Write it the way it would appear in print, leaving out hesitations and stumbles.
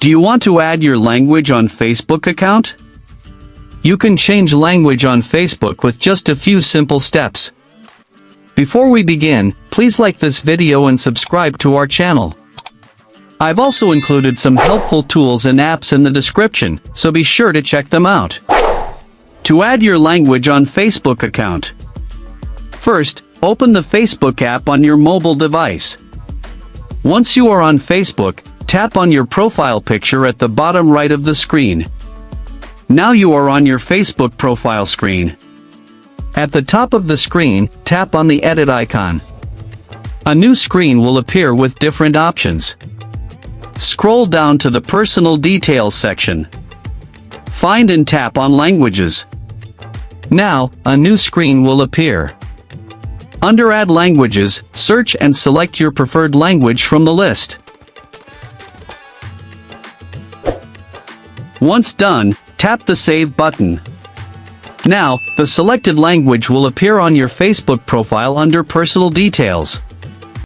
Do you want to add your language on Facebook account? You can change language on Facebook with just a few simple steps. Before we begin, please like this video and subscribe to our channel. I've also included some helpful tools and apps in the description, so be sure to check them out. To add your language on Facebook account. First, open the Facebook app on your mobile device. Once you are on Facebook, tap on your profile picture at the bottom right of the screen. Now you are on your Facebook profile screen. At the top of the screen, tap on the edit icon. A new screen will appear with different options. Scroll down to the personal details section. Find and tap on languages. Now, a new screen will appear. Under Add Languages, search and select your preferred language from the list. Once done, tap the Save button. Now, the selected language will appear on your Facebook profile under Personal Details.